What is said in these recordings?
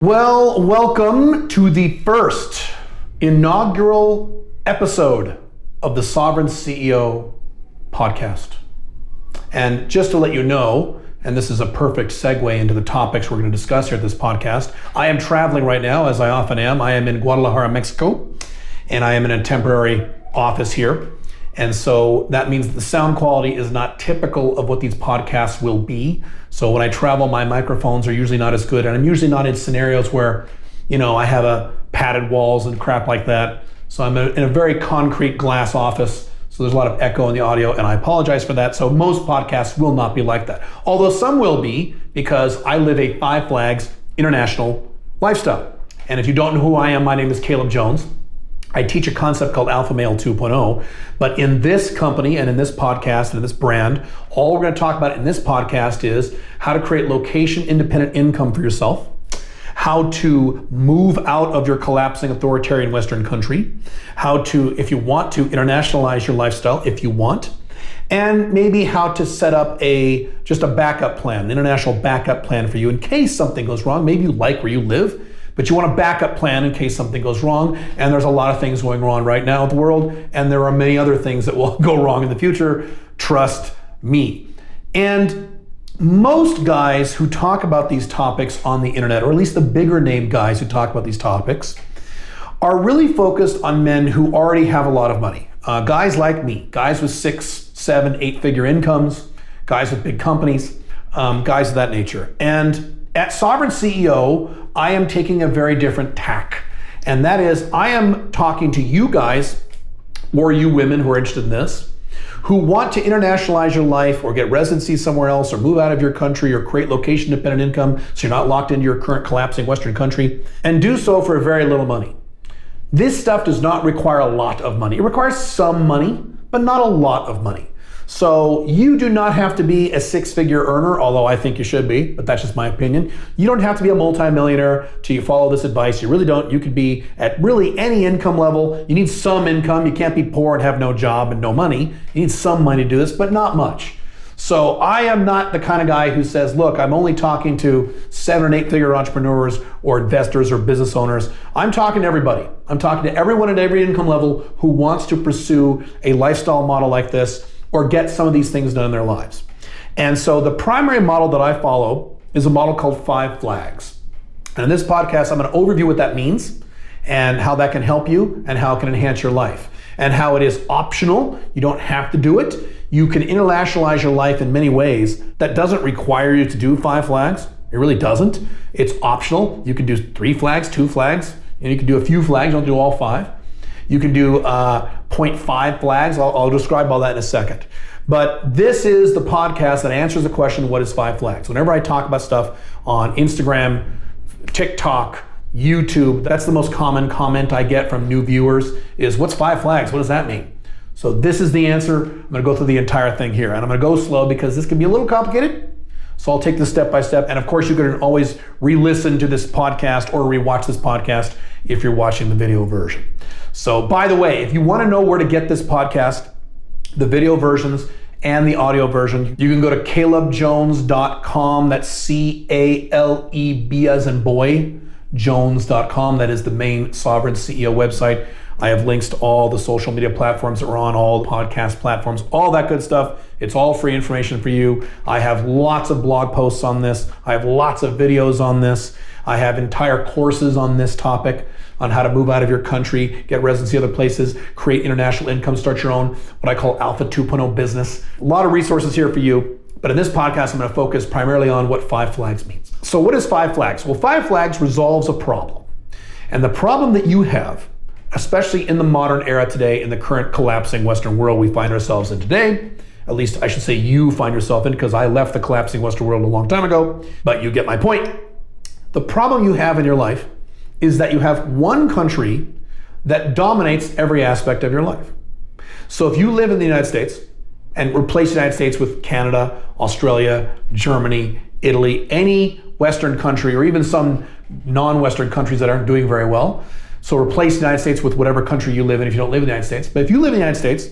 Well, welcome to the first inaugural episode of the Sovereign CEO podcast. And just to let you know, and this is a perfect segue into the topics we're going to discuss here at this podcast, I am traveling right now, as I often am. I am in Guadalajara, Mexico, and I am in a temporary office here. And so that means that the sound quality is not typical of what these podcasts will be. So when I travel, my microphones are usually not as good, and I'm usually not in scenarios where, I have a padded walls and crap like that. So I'm in a very concrete glass office. So there's a lot of echo in the audio, and I apologize for that. So most podcasts will not be like that. Although some will be, because I live a Five Flags international lifestyle. And if you don't know who I am, my name is Caleb Jones. I teach a concept called Alpha Male 2.0, but in this company and in this podcast and in this brand, all we're going to talk about in this podcast is how to create location-independent income for yourself, how to move out of your collapsing authoritarian Western country, how to, if you want to, internationalize your lifestyle, if you want, and maybe how to set up just a backup plan, an international backup plan for you in case something goes wrong. Maybe you like where you live, but you want a backup plan in case something goes wrong. And there's a lot of things going on right now in the world, and there are many other things that will go wrong in the future. Trust me. And most guys who talk about these topics on the internet, or at least the bigger name guys who talk about these topics, are really focused on men who already have a lot of money. Guys like me, guys with 6, 7, 8-figure incomes, guys with big companies, guys of that nature. And at Sovereign CEO, I am taking a very different tack. And that is, I am talking to you guys, or you women who are interested in this, who want to internationalize your life or get residency somewhere else or move out of your country or create location-dependent income so you're not locked into your current collapsing Western country, and do so for very little money. This stuff does not require a lot of money. It requires some money, but not a lot of money. So you do not have to be a 6-figure earner, although I think you should be, but that's just my opinion. You don't have to be a multimillionaire till you follow this advice. You really don't. You could be at really any income level. You need some income. You can't be poor and have no job and no money. You need some money to do this, but not much. So I am not the kind of guy who says, look, I'm only talking to 7 or 8-figure entrepreneurs or investors or business owners. I'm talking to everybody. I'm talking to everyone at every income level who wants to pursue a lifestyle model like this, or get some of these things done in their lives. And so the primary model that I follow is a model called 5 Flags. And in this podcast, I'm going to overview what that means and how that can help you and how it can enhance your life and how it is optional. You don't have to do it. You can internationalize your life in many ways. That doesn't require you to do 5 Flags. It really doesn't. It's optional. You can do 3 flags, 2 flags, and you can do a few flags. Don't do all 5. You can do 0.5 flags. I'll describe all that in a second. But this is the podcast that answers the question, what is 5 flags? Whenever I talk about stuff on Instagram, TikTok, YouTube, that's the most common comment I get from new viewers is, what's 5 flags? What does that mean? So this is the answer. I'm going to go through the entire thing here. And I'm going to go slow because this can be a little complicated. So I'll take this step by step. And of course, you can always re-listen to this podcast or re-watch this podcast if you're watching the video version. So by the way, if you want to know where to get this podcast, the video versions and the audio version, you can go to calebjones.com. That's C-A-L-E-B as in boy, jones.com. That is the main Sovereign CEO website. I have links to all the social media platforms that we're on, all the podcast platforms, all that good stuff. It's all free information for you. I have lots of blog posts on this. I have lots of videos on this. I have entire courses on this topic, on how to move out of your country, get residency other places, create international income, start your own, what I call Alpha 2.0 business. A lot of resources here for you. But in this podcast, I'm going to focus primarily on what 5 Flags means. So what is 5 Flags? Well, 5 Flags resolves a problem. And the problem that you have, especially in the modern era today, in the current collapsing Western world we find ourselves in today, at least I should say you find yourself in, because I left the collapsing Western world a long time ago, but you get my point. The problem you have in your life is that you have one country that dominates every aspect of your life. So if you live in the United States and replace the United States with Canada, Australia, Germany, Italy, any Western country, or even some non-Western countries that aren't doing very well, so replace the United States with whatever country you live in if you don't live in the United States. But if you live in the United States,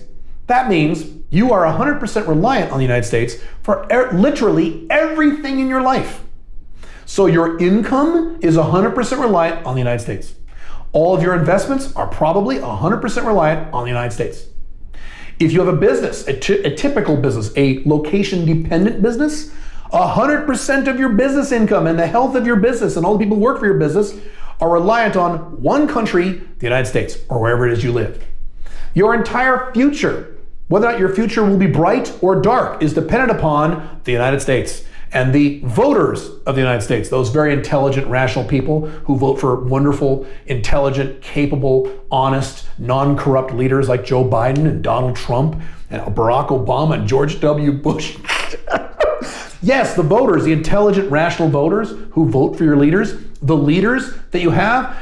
that means you are 100% reliant on the United States for literally everything in your life. So your income is 100% reliant on the United States. All of your investments are probably 100% reliant on the United States. If you have a business, a typical business, a location-dependent business, 100% of your business income and the health of your business and all the people who work for your business are reliant on one country, the United States, or wherever it is you live. Your entire future, whether or not your future will be bright or dark, is dependent upon the United States and the voters of the United States, those very intelligent, rational people who vote for wonderful, intelligent, capable, honest, non-corrupt leaders like Joe Biden and Donald Trump and Barack Obama and George W. Bush. Yes, the voters, the intelligent, rational voters who vote for your leaders, the leaders that you have,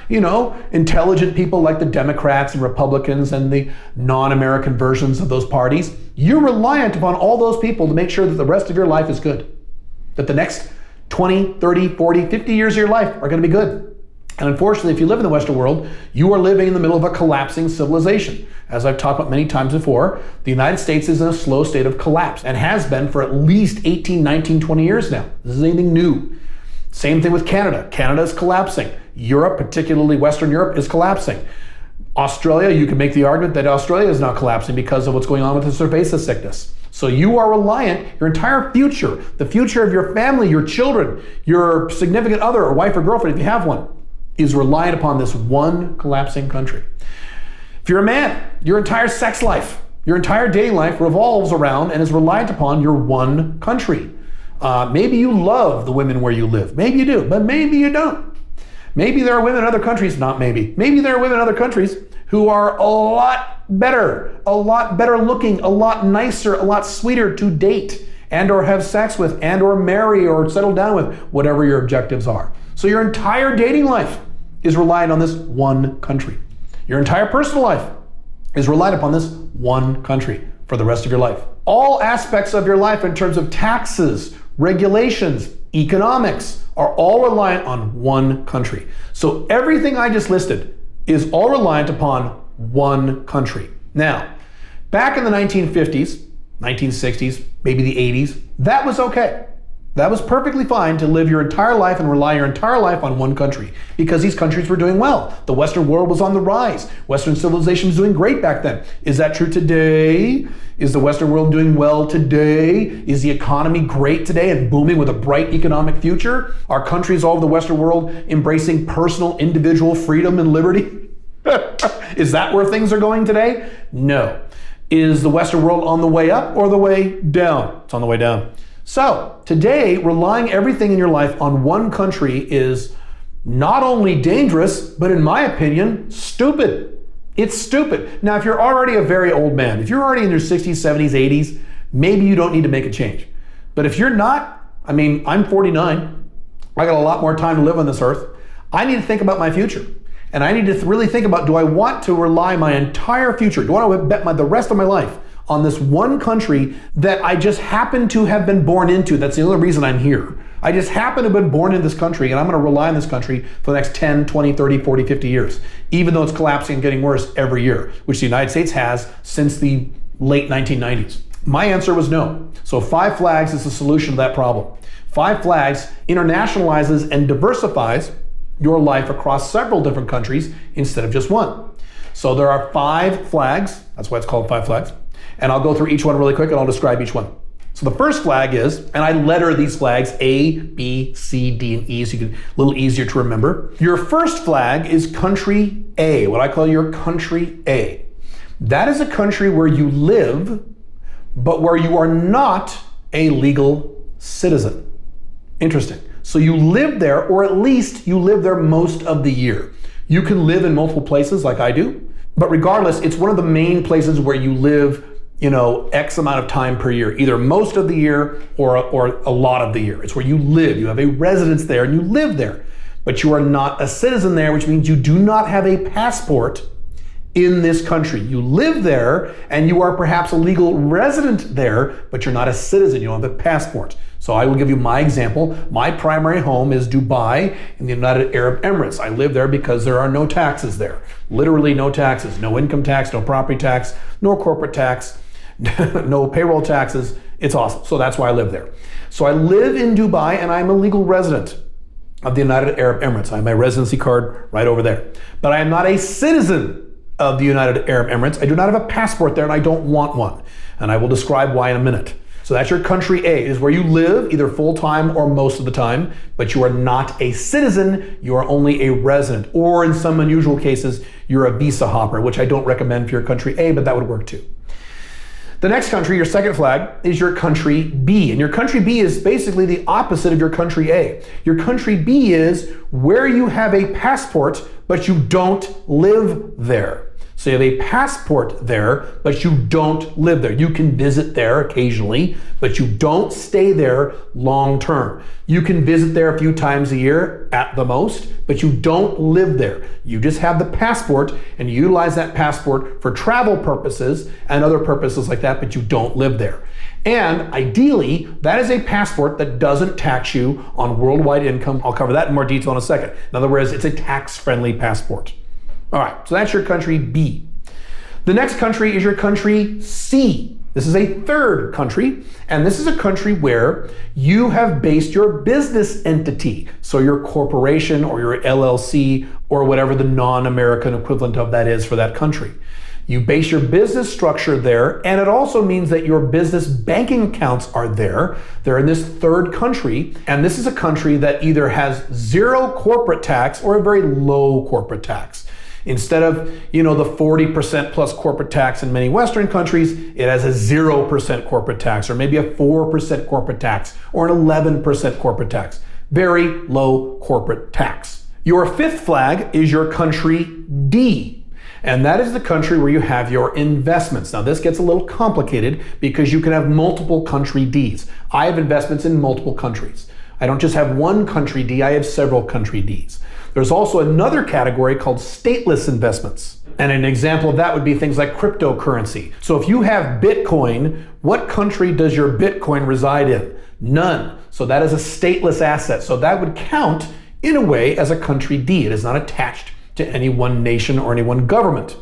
intelligent people like the Democrats and Republicans and the non-American versions of those parties, you're reliant upon all those people to make sure that the rest of your life is good. That the next 20, 30, 40, 50 years of your life are going to be good. And unfortunately, if you live in the Western world, you are living in the middle of a collapsing civilization. As I've talked about many times before, the United States is in a slow state of collapse and has been for at least 18, 19, 20 years now. This isn't anything new. Same thing with Canada. Canada is collapsing. Europe, particularly Western Europe, is collapsing. Australia, you can make the argument that Australia is now collapsing because of what's going on with the cerveza sickness. So you are reliant, your entire future, the future of your family, your children, your significant other or wife or girlfriend, if you have one, is reliant upon this one collapsing country. If you're a man, your entire sex life, your entire dating life revolves around and is reliant upon your one country. Maybe you love the women where you live. Maybe you do, but maybe you don't. Maybe there are women in other countries, not maybe. Maybe there are women in other countries who are a lot better looking, a lot nicer, a lot sweeter to date and or have sex with and or marry or settle down with, whatever your objectives are. So your entire dating life is reliant on this one country. Your entire personal life is reliant upon this one country for the rest of your life. All aspects of your life in terms of taxes, regulations, economics are all reliant on one country. So everything I just listed is all reliant upon one country. Now, back in the 1950s, 1960s, maybe the 80s, that was okay. That was perfectly fine to live your entire life and rely your entire life on one country because these countries were doing well. The Western world was on the rise. Western civilization was doing great back then. Is that true today? Is the Western world doing well today? Is the economy great today and booming with a bright economic future? Are countries all over the Western world embracing personal, individual freedom and liberty? Is that where things are going today? No. Is the Western world on the way up or the way down? It's on the way down. So today, relying everything in your life on one country is not only dangerous, but in my opinion, stupid. It's stupid. Now, if you're already a very old man, if you're already in your 60s, 70s, 80s, maybe you don't need to make a change. But if you're not, I'm 49. I got a lot more time to live on this earth. I need to think about my future. And I need to really think about, do I want to rely my entire future? Do I want to bet the rest of my life on this one country that I just happen to have been born into? That's the only reason I'm here. I just happen to have been born in this country and I'm going to rely on this country for the next 10, 20, 30, 40, 50 years, even though it's collapsing and getting worse every year, which the United States has since the late 1990s. My answer was no. So Five Flags is the solution to that problem. Five Flags internationalizes and diversifies your life across several different countries instead of just one. So there are 5 flags. That's why it's called Five Flags. And I'll go through each one really quick and I'll describe each one. So the first flag is, and I letter these flags A, B, C, D, and E, so you can a little easier to remember. Your first flag is country A, what I call your country A. That is a country where you live, but where you are not a legal citizen. Interesting. So you live there, or at least you live there most of the year. You can live in multiple places like I do, but regardless, it's one of the main places where you live, X amount of time per year, either most of the year or a lot of the year. It's where you live. You have a residence there and you live there, but you are not a citizen there, which means you do not have a passport in this country. You live there and you are perhaps a legal resident there, but you're not a citizen. You don't have a passport. So I will give you my example. My primary home is Dubai in the United Arab Emirates. I live there because there are no taxes there. Literally no taxes. No income tax, no property tax, no corporate tax, no payroll taxes. It's awesome. So that's why I live there. So I live in Dubai and I'm a legal resident. of the United Arab Emirates. I have my residency card right over there. But I am not a citizen of the United Arab Emirates. I do not have a passport there, and I don't want one. And I will describe why in a minute. So that's your country A, is where you live either full-time or most of the time, but you are not a citizen, you are only a resident. Or in some unusual cases, you're a visa hopper, which I don't recommend for your country A, but that would work too. The next country, your second flag, is your country B. And your country B is basically the opposite of your country A. Your country B is where you have a passport, but you don't live there. So you have a passport there, but you don't live there. You can visit there occasionally, but you don't stay there long term. You can visit there a few times a year at the most, but you don't live there. You just have the passport and you utilize that passport for travel purposes and other purposes like that, but you don't live there. And ideally, that is a passport that doesn't tax you on worldwide income. I'll cover that in more detail in a second. In other words, it's a tax-friendly passport. All right, so that's your country B. The next country is your country C. This is a third country, and this is a country where you have based your business entity, so your corporation or your LLC or whatever the non-American equivalent of that is for that country. You base your business structure there, and it also means that your business banking accounts are there. They're in this third country, and this is a country that either has zero corporate tax or a very low corporate tax. Instead of, the 40% plus corporate tax in many Western countries, it has a 0% corporate tax, or maybe a 4% corporate tax, or an 11% corporate tax. Very low corporate tax. Your fifth flag is your country D. And that is the country where you have your investments. Now this gets a little complicated because you can have multiple country Ds. I have investments in multiple countries. I don't just have one country D, I have several country Ds. There's also another category called stateless investments. And an example of that would be things like cryptocurrency. So if you have Bitcoin, what country does your Bitcoin reside in? None. So that is a stateless asset. So that would count in a way as a country D. It is not attached to any one nation or any one government.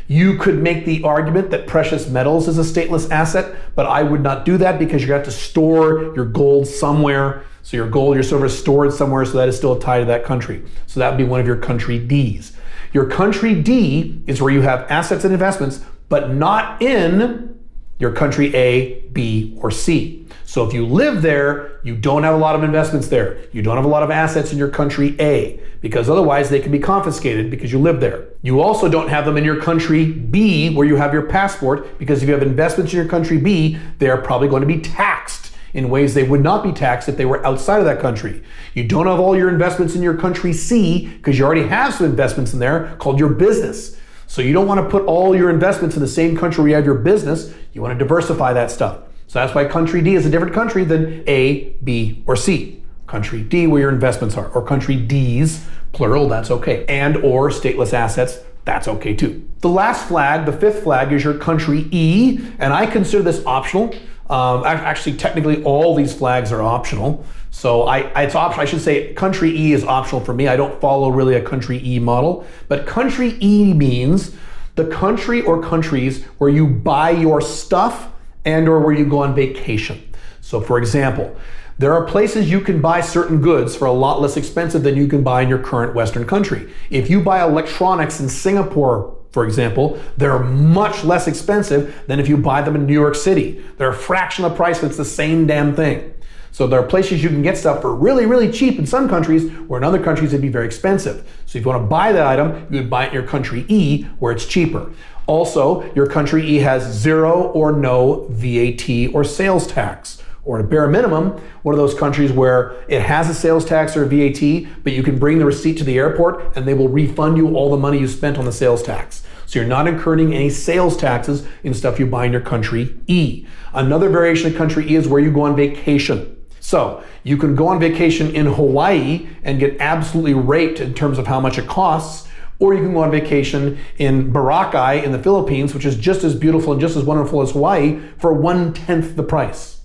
You could make the argument that precious metals is a stateless asset, but I would not do that because you're going to have to store your gold somewhere. So your gold, your silver is stored somewhere, so that is still tied to that country. So that would be one of your country Ds. Your country D is where you have assets and investments, but not in your country A, B, or C. So if you live there, you don't have a lot of investments there. You don't have a lot of assets in your country A, because otherwise they can be confiscated because you live there. You also don't have them in your country B, where you have your passport, because if you have investments in your country B, they're probably going to be taxed in ways they would not be taxed if they were outside of that country. You don't have all your investments in your country C, because you already have some investments in there called your business. So you don't want to put all your investments in the same country where you have your business. You want to diversify that stuff. So that's why country D is a different country than A, B, or C. Country D, where your investments are, or country Ds, plural, that's okay. And or stateless assets, that's okay too. The last flag, the fifth flag, is your country E, and I consider this optional. Actually, technically, all these flags are optional. So it's optional. I should say country E is optional for me. I don't follow really a country E model, but country E means the country or countries where you buy your stuff and or where you go on vacation. So for example, there are places you can buy certain goods for a lot less expensive than you can buy in your current Western country. If you buy electronics in Singapore, for example, they're much less expensive than if you buy them in New York City. They're a fraction of the price, but it's the same damn thing. So there are places you can get stuff for really, really cheap in some countries, where in other countries it'd be very expensive. So if you want to buy that item, you would buy it in your country E, where it's cheaper. Also, your country E has zero or no VAT or sales tax. Or at a bare minimum, one of those countries where it has a sales tax or a VAT, but you can bring the receipt to the airport and they will refund you all the money you spent on the sales tax. So you're not incurring any sales taxes in stuff you buy in your country E. Another variation of country E is where you go on vacation. So you can go on vacation in Hawaii and get absolutely raped in terms of how much it costs, or you can go on vacation in Boracay in the Philippines, which is just as beautiful and just as wonderful as Hawaii, for 1/10 the price.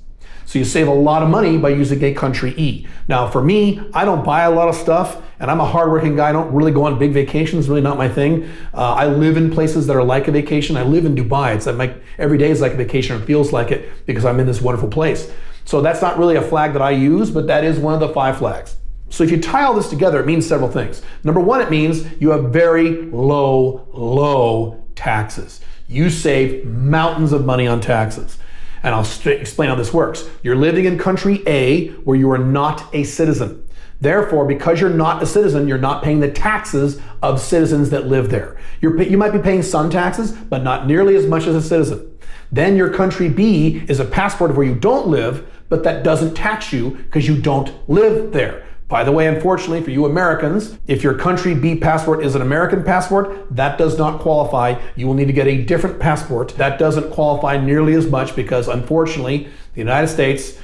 So you save a lot of money by using a country E. Now for me, I don't buy a lot of stuff, and I'm a hardworking guy. I don't really go on big vacations, really not my thing. I live in places that are like a vacation. I live in Dubai. It's like every day is like a vacation, or feels like it, because I'm in this wonderful place. So that's not really a flag that I use, but that is one of the 5 flags. So if you tie all this together, it means several things. Number one, it means you have very low taxes. You save mountains of money on taxes. And I'll explain how this works. You're living in country A where you are not a citizen. Therefore, because you're not a citizen, you're not paying the taxes of citizens that live there. You might be paying some taxes, but not nearly as much as a citizen. Then your country B is a passport of where you don't live, but that doesn't tax you because you don't live there. By the way, unfortunately for you Americans, if your country B passport is an American passport, that does not qualify. You will need to get a different passport. That doesn't qualify nearly as much because unfortunately, the United States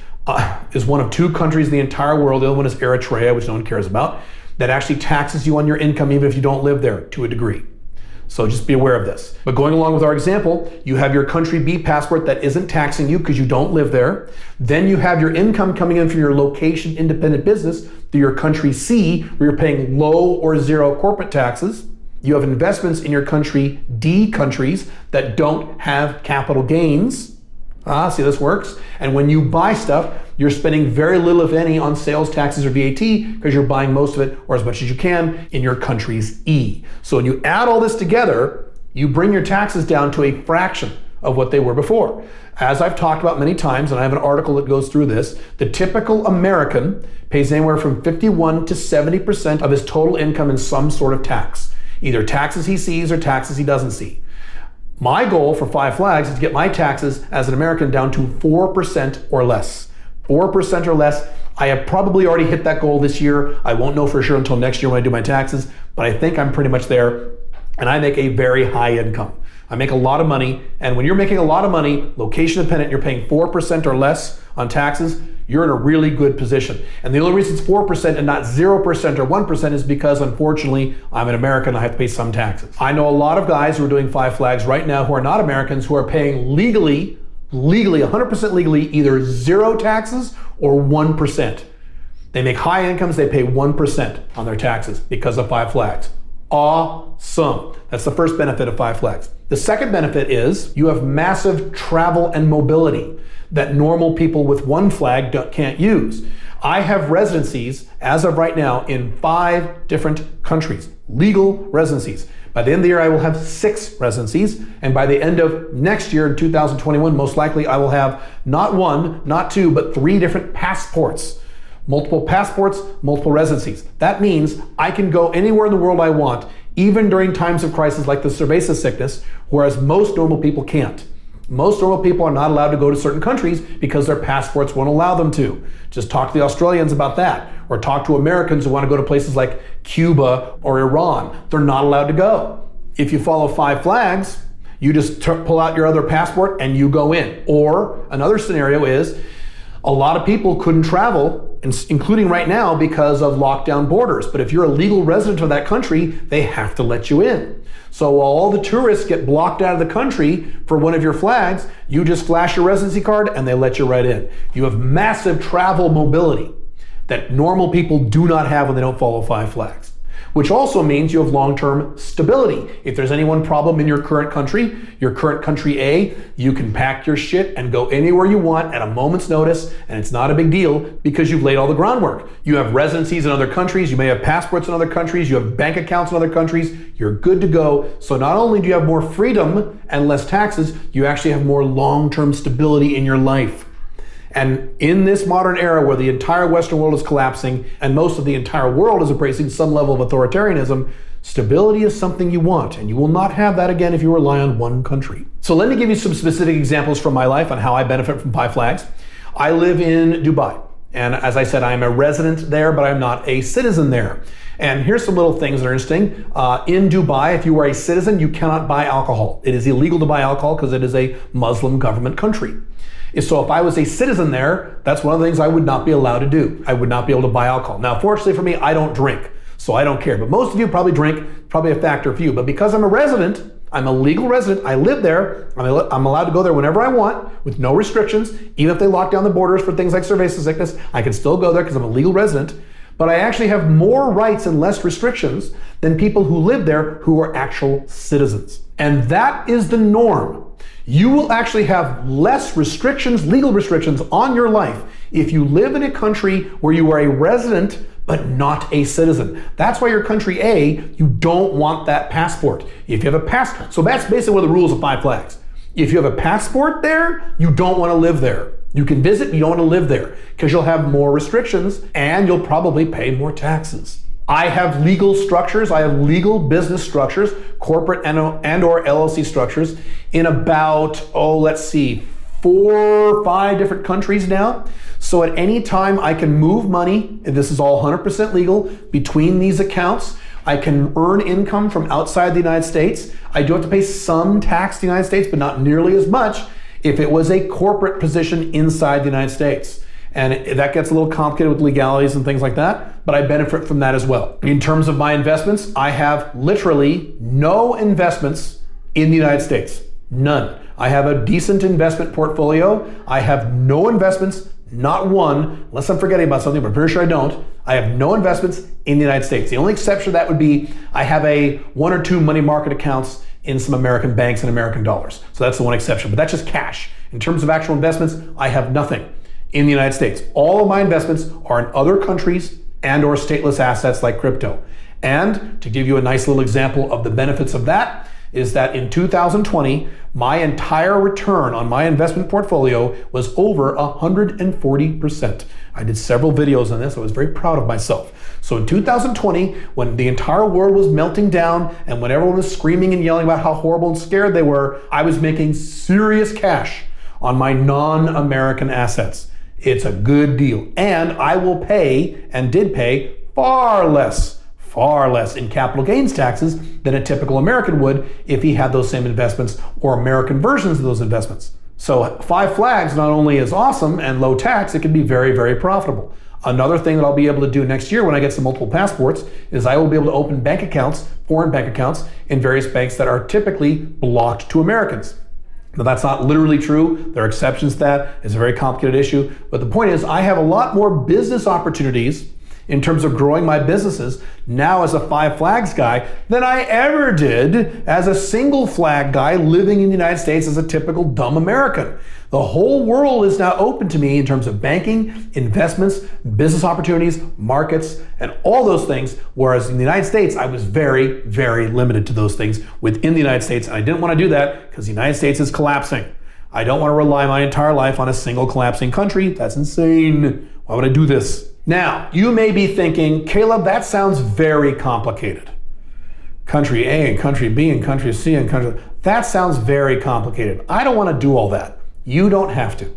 is one of two countries in the entire world, the other one is Eritrea, which no one cares about, that actually taxes you on your income even if you don't live there to a degree. So just be aware of this. But going along with our example, you have your country B passport that isn't taxing you because you don't live there. Then you have your income coming in from your location independent business through your country C, where you're paying low or zero corporate taxes. You have investments in your country D countries that don't have capital gains. See, this works. And when you buy stuff, you're spending very little, if any, on sales taxes or VAT because you're buying most of it, or as much as you can, in your country's E. So when you add all this together, you bring your taxes down to a fraction of what they were before. As I've talked about many times, and I have an article that goes through this, the typical American pays anywhere from 51 to 70% of his total income in some sort of tax. Either taxes he sees or taxes he doesn't see. My goal for Five Flags is to get my taxes as an American down to 4% or less. 4% or less. I have probably already hit that goal this year. I won't know for sure until next year when I do my taxes, but I think I'm pretty much there. And I make a very high income. I make a lot of money. And when you're making a lot of money, location dependent, you're paying 4% or less on taxes, you're in a really good position. And the only reason it's 4% and not 0% or 1% is because, unfortunately, I'm an American, I have to pay some taxes. I know a lot of guys who are doing Five Flags right now who are not Americans who are paying legally, 100% legally, either zero taxes or 1%. They make high incomes, they pay 1% on their taxes because of Five Flags. Awesome. That's the first benefit of Five Flags. The second benefit is you have massive travel and mobility that normal people with one flag can't use. I have residencies as of right now in 5 different countries, legal residencies. By the end of the year, I will have 6 residencies. And by the end of next year in 2021, most likely I will have not 1, not 2, but 3 different passports. Multiple passports, multiple residencies. That means I can go anywhere in the world I want, even during times of crisis like the cerveza sickness, whereas most normal people can't. Most normal people are not allowed to go to certain countries because their passports won't allow them to. Just talk to the Australians about that, or talk to Americans who want to go to places like Cuba or Iran. They're not allowed to go. If you follow Five Flags, you just pull out your other passport and you go in. Or another scenario is a lot of people couldn't travel, including right now because of lockdown borders. But if you're a legal resident of that country, they have to let you in. So while all the tourists get blocked out of the country for one of your flags, you just flash your residency card and they let you right in. You have massive travel mobility that normal people do not have when they don't follow Five Flags. Which also means you have long-term stability. If there's any one problem in your current country A, you can pack your shit and go anywhere you want at a moment's notice, and it's not a big deal because you've laid all the groundwork. You have residencies in other countries, you may have passports in other countries, you have bank accounts in other countries, you're good to go. So not only do you have more freedom and less taxes, you actually have more long-term stability in your life. And in this modern era where the entire Western world is collapsing and most of the entire world is embracing some level of authoritarianism, stability is something you want, and you will not have that again if you rely on one country. So let me give you some specific examples from my life on how I benefit from Five Flags. I live in Dubai, and as I said, I'm a resident there, but I'm not a citizen there. And here's some little things that are interesting. In Dubai, if you are a citizen, you cannot buy alcohol. It is illegal to buy alcohol because it is a Muslim government country. So if I was a citizen there, that's one of the things I would not be allowed to do. I would not be able to buy alcohol. Now, fortunately for me, I don't drink, so I don't care. But most of you probably drink, probably a factor for you. But because I'm a resident, I'm a legal resident, I live there, I'm allowed to go there whenever I want with no restrictions. Even if they lock down the borders for things like cerveza sickness, I can still go there because I'm a legal resident. But I actually have more rights and less restrictions than people who live there who are actual citizens. And that is the norm. You will actually have less restrictions, legal restrictions on your life if you live in a country where you are a resident but not a citizen. That's why you're country A, you don't want that passport. If you have a passport, so that's basically one of the rules of Five Flags. If you have a passport there, you don't want to live there. You can visit, but you don't want to live there because you'll have more restrictions and you'll probably pay more taxes. I have legal structures. I have legal business structures, corporate and or LLC structures in about, 4 or 5 different countries now. So at any time I can move money, and this is all 100% legal, between these accounts. I can earn income from outside the United States. I do have to pay some tax to the United States, but not nearly as much if it was a corporate position inside the United States. And that gets a little complicated with legalities and things like that, but I benefit from that as well. In terms of my investments, I have literally no investments in the United States. None. I have a decent investment portfolio. I have no investments, not one, unless I'm forgetting about something, but I'm pretty sure I don't. I have no investments in the United States. The only exception to that would be I have 1 or 2 money market accounts in some American banks and American dollars. So that's the one exception, but that's just cash. In terms of actual investments, I have nothing in the United States. All of my investments are in other countries and or stateless assets like crypto. And to give you a nice little example of the benefits of that, is that in 2020, my entire return on my investment portfolio was over 140%. I did several videos on this. I was very proud of myself. So in 2020, when the entire world was melting down and when everyone was screaming and yelling about how horrible and scared they were, I was making serious cash on my non-American assets. It's a good deal. And I will pay, and did pay, far less in capital gains taxes than a typical American would if he had those same investments or American versions of those investments. So Five Flags not only is awesome and low tax, it can be very, very profitable. Another thing that I'll be able to do next year when I get some multiple passports is I will be able to open bank accounts, foreign bank accounts, in various banks that are typically blocked to Americans. Now that's not literally true. There are exceptions to that. It's a very complicated issue. But the point is I have a lot more business opportunities in terms of growing my businesses now as a Five Flags guy than I ever did as a single flag guy living in the United States as a typical dumb American. The whole world is now open to me in terms of banking, investments, business opportunities, markets, and all those things, whereas in the United States, I was very, very limited to those things within the United States, and I didn't want to do that because the United States is collapsing. I don't want to rely my entire life on a single collapsing country. That's insane. Why would I do this? Now, you may be thinking, Caleb, that sounds very complicated. Country A and country B and country C and country... That sounds very complicated. I don't want to do all that. You don't have to.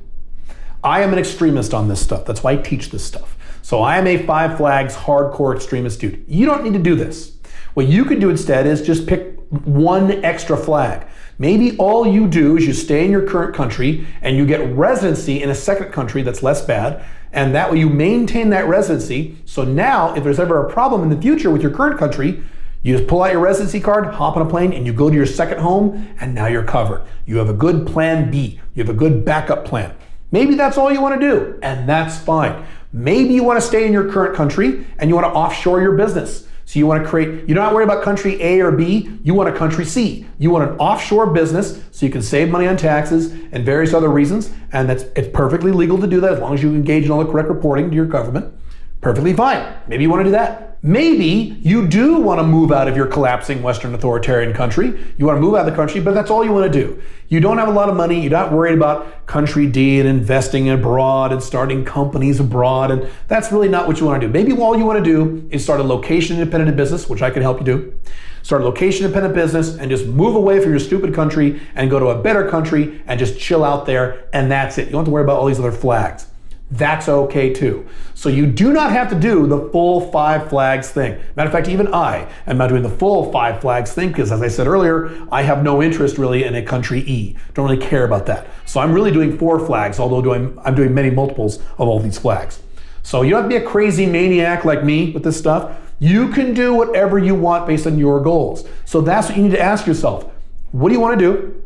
I am an extremist on this stuff. That's why I teach this stuff. So I am a Five Flags hardcore extremist dude. You don't need to do this. What you could do instead is just pick one extra flag. Maybe all you do is you stay in your current country and you get residency in a second country that's less bad, and that way you maintain that residency. So now if there's ever a problem in the future with your current country, you just pull out your residency card, hop on a plane, and you go to your second home, and now you're covered. You have a good plan B. You have a good backup plan. Maybe that's all you want to do, and that's fine. Maybe you want to stay in your current country and you want to offshore your business. So you want to create, you're not worried about country A or B, you want a country C. You want an offshore business so you can save money on taxes and various other reasons, and it's perfectly legal to do that as long as you engage in all the correct reporting to your government. Perfectly fine. Maybe you want to do that. Maybe you do want to move out of your collapsing Western authoritarian country. You want to move out of the country, but that's all you want to do. You don't have a lot of money. You're not worried about country D and investing abroad and starting companies abroad. And that's really not what you want to do. Maybe all you want to do is start a location independent business, which I can help you do. Start a location independent business and just move away from your stupid country and go to a better country and just chill out there. And that's it. You don't have to worry about all these other flags. That's okay too. So you do not have to do the full Five Flags thing. Matter of fact, even I am not doing the full Five Flags thing because, as I said earlier, I have no interest really in a country E. Don't really care about that. So I'm really doing 4 flags, although I'm doing many multiples of all these flags. So you don't have to be a crazy maniac like me with this stuff. You can do whatever you want based on your goals. So that's what you need to ask yourself. What do you want to do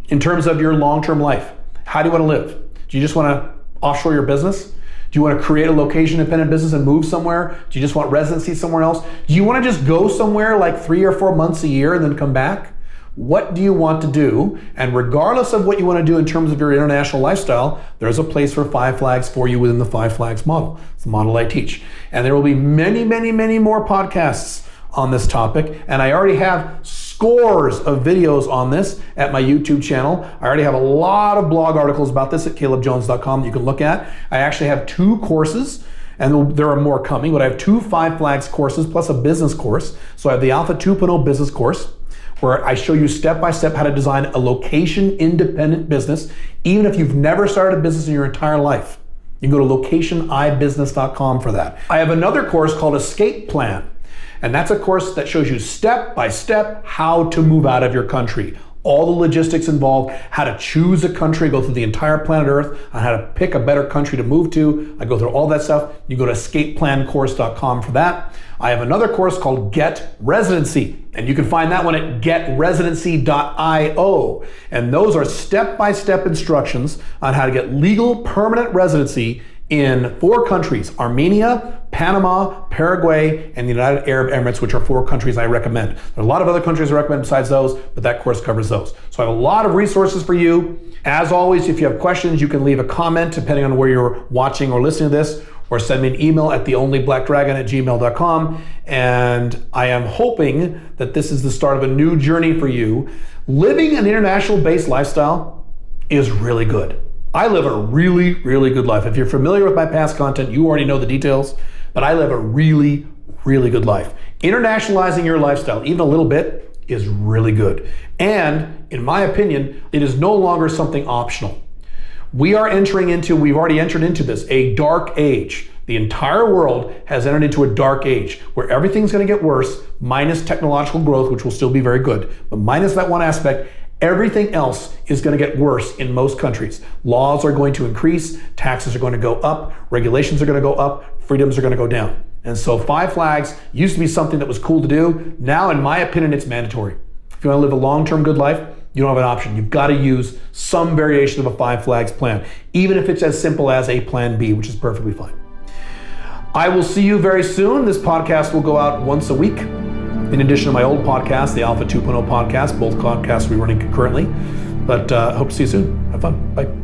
in terms of your long-term life? How do you want to live? Do you just want to offshore your business? Do you want to create a location independent business and move somewhere? Do you just want residency somewhere else? Do you want to just go somewhere like 3 or 4 months a year and then come back? What do you want to do? And regardless of what you want to do in terms of your international lifestyle, there's a place for 5 flags for you within the 5 flags model. It's the model I teach. And there will be many, many, many more podcasts on this topic. And I already have scores of videos on this at my YouTube channel. I already have a lot of blog articles about this at calebjones.com that you can look at. I actually have 2 courses, and there are more coming, but I have 2 5 flags courses plus a business course. So I have the Alpha 2.0 business course, where I show you step-by-step how to design a location-independent business, even if you've never started a business in your entire life. You can go to locationibusiness.com for that. I have another course called Escape Plan, and that's a course that shows you step-by-step how to move out of your country. All the logistics involved, how to choose a country, go through the entire planet Earth, on how to pick a better country to move to. I go through all that stuff. You go to escapeplancourse.com for that. I have another course called Get Residency, and you can find that one at getresidency.io. And those are step-by-step instructions on how to get legal permanent residency in 4 countries: Armenia, Panama, Paraguay, and the United Arab Emirates, which are 4 countries I recommend. There are a lot of other countries I recommend besides those, but that course covers those. So I have a lot of resources for you. As always, if you have questions, you can leave a comment depending on where you're watching or listening to this, or send me an email at theonlyblackdragon@gmail.com. And I am hoping that this is the start of a new journey for you. Living an international-based lifestyle is really good. I live a really, really good life. If you're familiar with my past content, you already know the details, but I live a really, really good life. Internationalizing your lifestyle, even a little bit, is really good. And in my opinion, it is no longer something optional. We've already entered into this, a dark age. The entire world has entered into a dark age where everything's going to get worse, minus technological growth, which will still be very good, but minus that one aspect. Everything else is going to get worse in most countries. Laws are going to increase, taxes are going to go up, regulations are going to go up, freedoms are going to go down. And so 5 flags used to be something that was cool to do. Now, in my opinion, it's mandatory. If you want to live a long-term good life, you don't have an option. You've got to use some variation of a 5 flags plan, even if it's as simple as a plan B, which is perfectly fine. I will see you very soon. This podcast will go out once a week. In addition to my old podcast, the Alpha 2.0 podcast, both podcasts we're running concurrently. But hope to see you soon. Have fun. Bye.